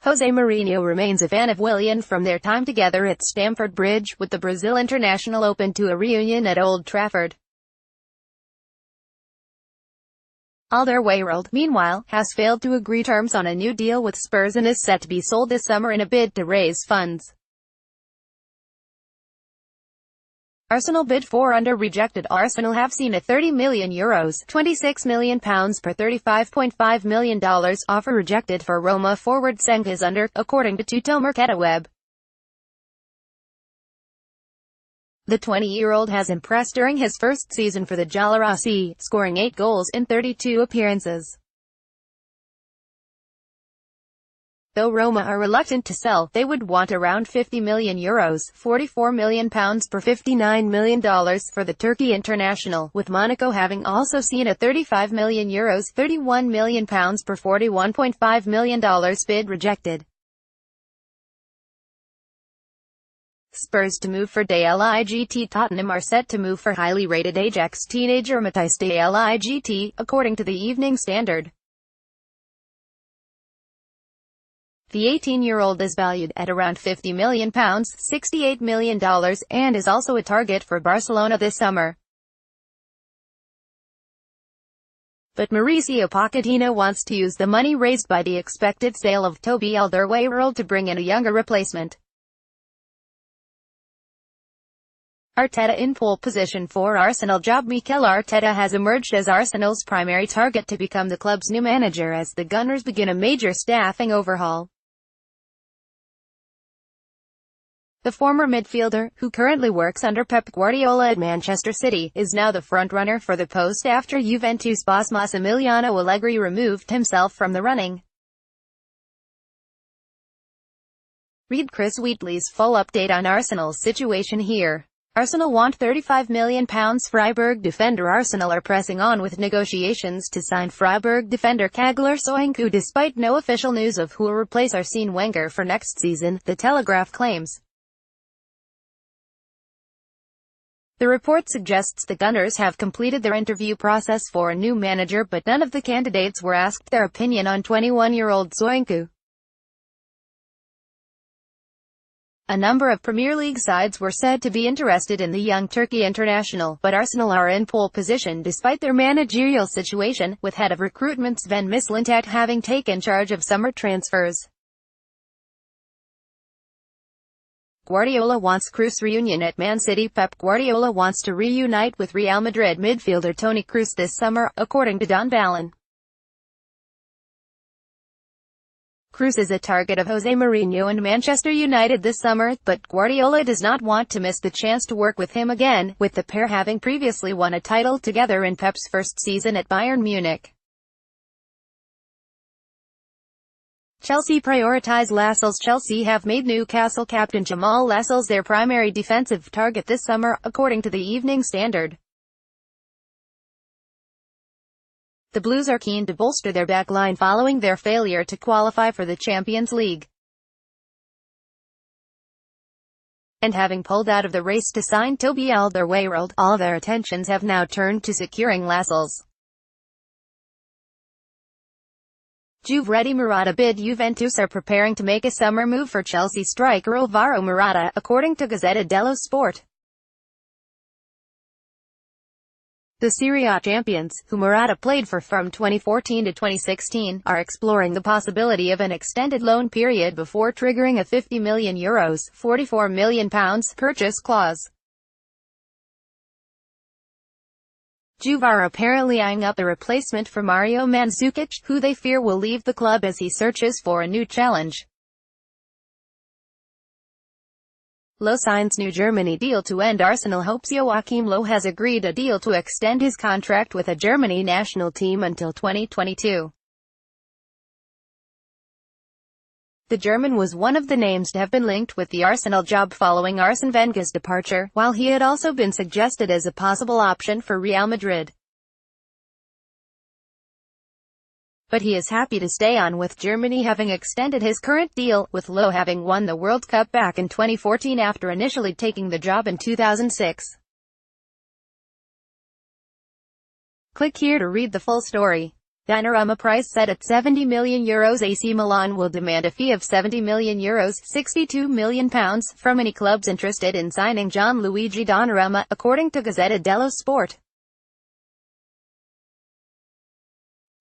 Jose Mourinho remains a fan of Willian from their time together at Stamford Bridge, with the Brazil international open to a reunion at Old Trafford. Alderweireld, meanwhile, has failed to agree terms on a new deal with Spurs and is set to be sold this summer in a bid to raise funds. Arsenal bid for under rejected. Arsenal have seen a €30 million £26 million per $35.5 million offer rejected for Roma forward Cengiz Under, according to Tuttomercatoweb. The 20-year-old has impressed during his first season for the Giallorossi, scoring 8 goals in 32 appearances. Though Roma are reluctant to sell, they would want around €50 million £44 million per $59 million for the Turkey international, with Monaco having also seen a €35 million £31 million per $41.5 million bid rejected. Spurs to move for De Ligt. Tottenham are set to move for highly rated Ajax teenager Matthijs De Ligt, according to the Evening Standard. The 18-year-old is valued at around £50 million $68 million, and is also a target for Barcelona this summer. But Mauricio Pochettino wants to use the money raised by the expected sale of Toby Alderweireld to bring in a younger replacement. Arteta in pole position for Arsenal job. Mikel Arteta has emerged as Arsenal's primary target to become the club's new manager as the Gunners begin a major staffing overhaul. The former midfielder, who currently works under Pep Guardiola at Manchester City, is now the frontrunner for the post after Juventus boss Massimiliano Allegri removed himself from the running. Read Chris Wheatley's full update on Arsenal's situation here. Arsenal want £35 million Freiburg defender. Arsenal are pressing on with negotiations to sign Freiburg defender Caglar Soyuncu despite no official news of who will replace Arsene Wenger for next season, The Telegraph claims. The report suggests the Gunners have completed their interview process for a new manager, but none of the candidates were asked their opinion on 21-year-old Soyuncu. A number of Premier League sides were said to be interested in the young Turkey international, but Arsenal are in pole position despite their managerial situation, with head of recruitment Sven Mislintat having taken charge of summer transfers. Guardiola wants Kroos reunion at Man City. Pep Guardiola wants to reunite with Real Madrid midfielder Toni Kroos this summer, according to Don Balon. Kroos is a target of Jose Mourinho and Manchester United this summer, but Guardiola does not want to miss the chance to work with him again, with the pair having previously won a title together in Pep's first season at Bayern Munich. Chelsea prioritise Lascelles. Chelsea have made Newcastle captain Jamal Lascelles their primary defensive target this summer, according to the Evening Standard. The Blues are keen to bolster their backline following their failure to qualify for the Champions League. And having pulled out of the race to sign Toby Alderweireld, all their attentions have now turned to securing Lascelles. Juve ready. Morata bid. Juventus are preparing to make a summer move for Chelsea striker Alvaro Morata, according to Gazzetta dello Sport. The Serie A champions, who Morata played for from 2014 to 2016, are exploring the possibility of an extended loan period before triggering a €50 million £44 million purchase clause. Juve are apparently eyeing up a replacement for Mario Mandzukic, who they fear will leave the club as he searches for a new challenge. Low signs new Germany deal to end Arsenal hopes. Joachim Low has agreed a deal to extend his contract with a Germany national team until 2022. The German was one of the names to have been linked with the Arsenal job following Arsene Wenger's departure, while he had also been suggested as a possible option for Real Madrid. But he is happy to stay on with Germany, having extended his current deal, with Low having won the World Cup back in 2014 after initially taking the job in 2006. Click here to read the full story. Donnarumma price set at €70 million. AC Milan will demand a fee of €70 million £62 million from any clubs interested in signing Gianluigi Donnarumma, according to Gazzetta dello Sport.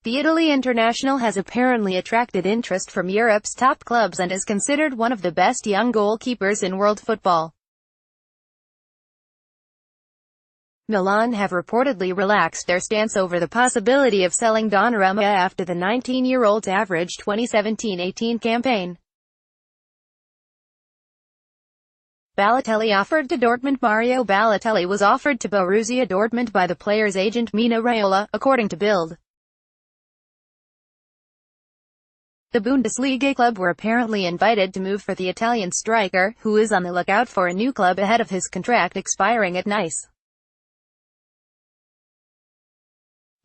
The Italy international has apparently attracted interest from Europe's top clubs and is considered one of the best young goalkeepers in world football. Milan have reportedly relaxed their stance over the possibility of selling Donnarumma after the 19-year-old's average 2017-18 campaign. Balotelli offered to Dortmund. Mario Balotelli was offered to Borussia Dortmund by the player's agent Mino Raiola, according to Bild. The Bundesliga club were apparently invited to move for the Italian striker, who is on the lookout for a new club ahead of his contract expiring at Nice.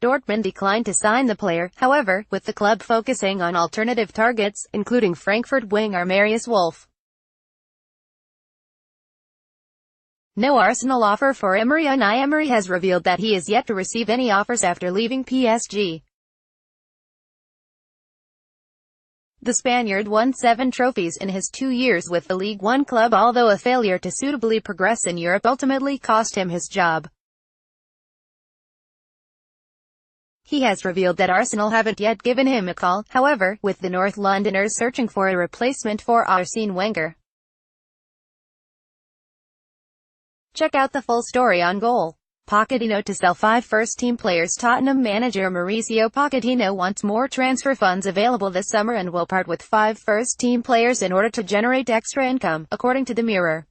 Dortmund declined to sign the player, however, with the club focusing on alternative targets, including Frankfurt winger Marius Wolf. No Arsenal offer for Emery. Unai Emery has revealed that he is yet to receive any offers after leaving PSG. The Spaniard won 7 trophies in his 2 years with the League One club, although a failure to suitably progress in Europe ultimately cost him his job. He has revealed that Arsenal haven't yet given him a call, however, with the North Londoners searching for a replacement for Arsene Wenger. Check out the full story on Goal. Pochettino to sell 5 first-team players. Tottenham manager Mauricio Pochettino wants more transfer funds available this summer and will part with 5 first-team players in order to generate extra income, according to the Mirror.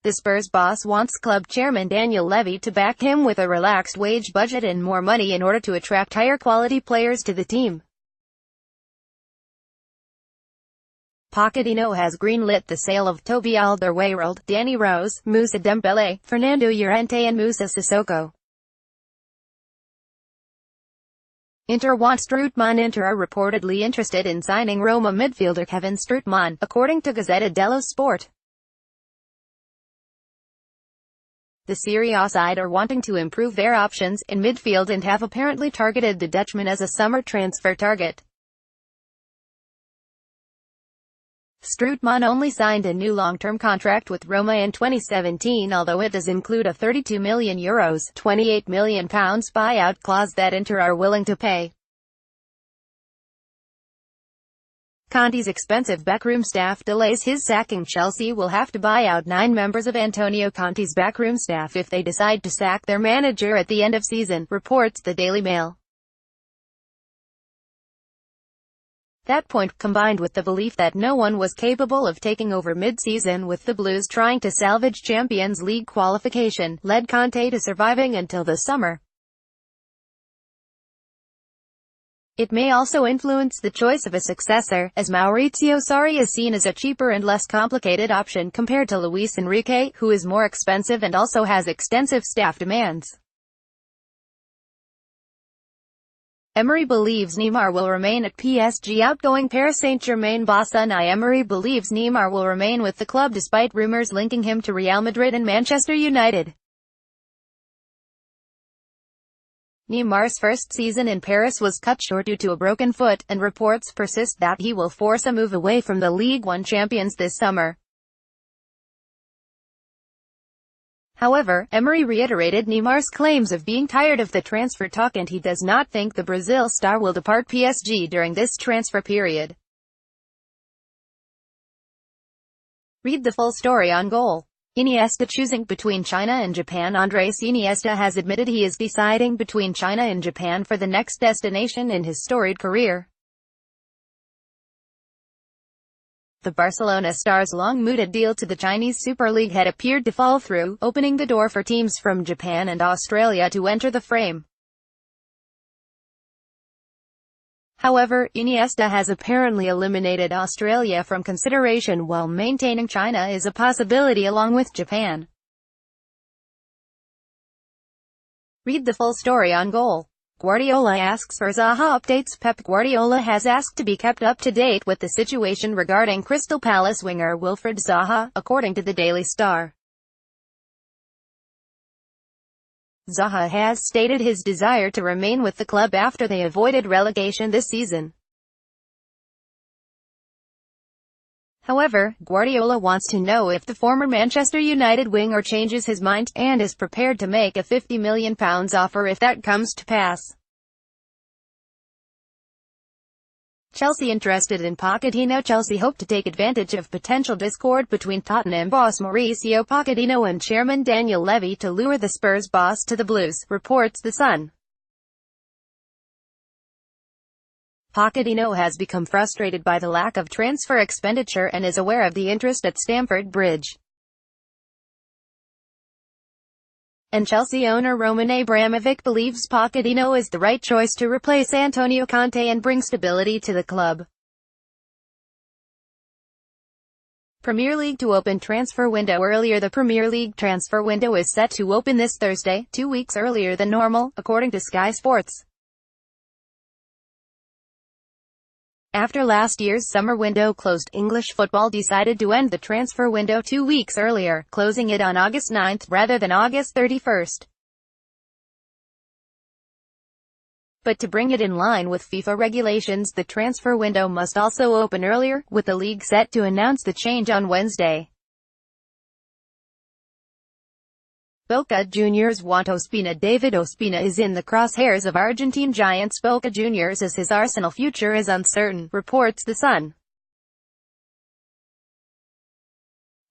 The Spurs boss wants club chairman Daniel Levy to back him with a relaxed wage budget and more money in order to attract higher-quality players to the team. Pochettino has greenlit the sale of Toby Alderweireld, Danny Rose, Moussa Dembele, Fernando Llorente and Moussa Sissoko. Inter wants Strootman. Inter are reportedly interested in signing Roma midfielder Kevin Strootman, according to Gazzetta dello Sport. The Serie A side are wanting to improve their options in midfield and have apparently targeted the Dutchman as a summer transfer target. Strootman only signed a new long-term contract with Roma in 2017, although it does include a €32 million £28 million buyout clause that Inter are willing to pay. Conte's expensive backroom staff delays his sacking. Chelsea will have to buy out 9 members of Antonio Conte's backroom staff if they decide to sack their manager at the end of season, reports the Daily Mail. That point, combined with the belief that no one was capable of taking over mid-season with the Blues trying to salvage Champions League qualification, led Conte to surviving until the summer. It may also influence the choice of a successor, as Maurizio Sarri is seen as a cheaper and less complicated option compared to Luis Enrique, who is more expensive and also has extensive staff demands. Emery believes Neymar will remain at PSG. Outgoing Paris Saint-Germain boss Unai Emery believes Neymar will remain with the club despite rumours linking him to Real Madrid and Manchester United. Neymar's first season in Paris was cut short due to a broken foot, and reports persist that he will force a move away from the League One champions this summer. However, Emery reiterated Neymar's claims of being tired of the transfer talk, and he does not think the Brazil star will depart PSG during this transfer period. Read the full story on Goal. Iniesta choosing between China and Japan. Andres Iniesta has admitted he is deciding between China and Japan for the next destination in his storied career. The Barcelona star's long-mooted deal to the Chinese Super League had appeared to fall through, opening the door for teams from Japan and Australia to enter the frame. However, Iniesta has apparently eliminated Australia from consideration while maintaining China is a possibility along with Japan. Read the full story on Goal. Guardiola asks for Zaha updates. Pep Guardiola has asked to be kept up to date with the situation regarding Crystal Palace winger Wilfried Zaha, according to the Daily Star. Zaha has stated his desire to remain with the club after they avoided relegation this season. However, Guardiola wants to know if the former Manchester United winger changes his mind, and is prepared to make a £50 million offer if that comes to pass. Chelsea interested in Pochettino. Chelsea hope to take advantage of potential discord between Tottenham boss Mauricio Pochettino and chairman Daniel Levy to lure the Spurs boss to the Blues, reports The Sun. Pochettino has become frustrated by the lack of transfer expenditure and is aware of the interest at Stamford Bridge. And Chelsea owner Roman Abramovich believes Pochettino is the right choice to replace Antonio Conte and bring stability to the club. Premier League to open transfer window earlier. The Premier League transfer window is set to open this Thursday, 2 weeks earlier than normal, according to Sky Sports. After last year's summer window closed, English football decided to end the transfer window 2 weeks earlier, closing it on August 9 rather than August 31. But to bring it in line with FIFA regulations, the transfer window must also open earlier, with the league set to announce the change on Wednesday. Boca Juniors want Ospina. David Ospina is in the crosshairs of Argentine giants Boca Juniors as his Arsenal future is uncertain, reports The Sun.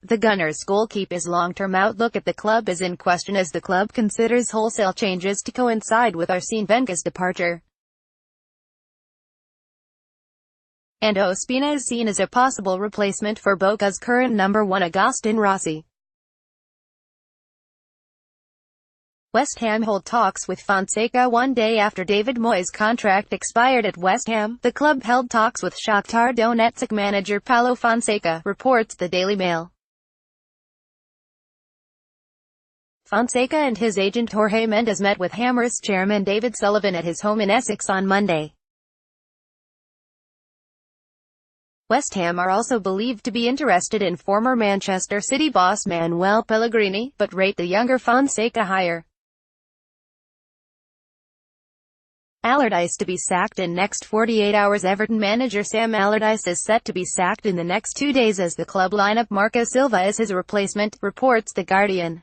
The Gunners' goalkeeper's long-term outlook at the club is in question as the club considers wholesale changes to coincide with Arsene Wenger's departure. And Ospina is seen as a possible replacement for Boca's current number 1 Agustin Rossi. West Ham hold talks with Fonseca 1 day after David Moyes' contract expired at West Ham. The club held talks with Shakhtar Donetsk manager Paulo Fonseca, reports the Daily Mail. Fonseca and his agent Jorge Mendes met with Hammers chairman David Sullivan at his home in Essex on Monday. West Ham are also believed to be interested in former Manchester City boss Manuel Pellegrini, but rate the younger Fonseca higher. Allardyce to be sacked in next 48 hours. Everton manager Sam Allardyce is set to be sacked in the next 2 days as the club line up Marco Silva as his replacement, reports The Guardian.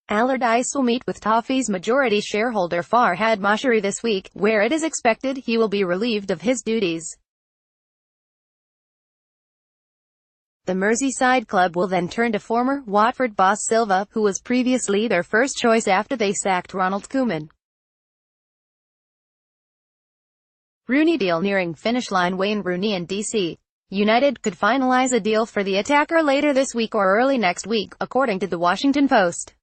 Allardyce will meet with Toffee's majority shareholder Farhad Moshiri this week, where it is expected he will be relieved of his duties. The Merseyside club will then turn to former Watford boss Silva, who was previously their first choice after they sacked Ronald Koeman. Rooney deal nearing finish line. Wayne Rooney and DC United could finalize a deal for the attacker later this week or early next week, according to The Washington Post.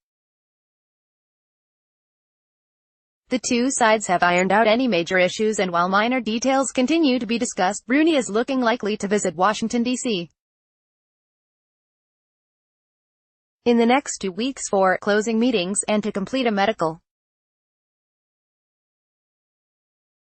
The two sides have ironed out any major issues, and while minor details continue to be discussed, Rooney is looking likely to visit Washington, D.C. in the next 2 weeks for closing meetings, and to complete a medical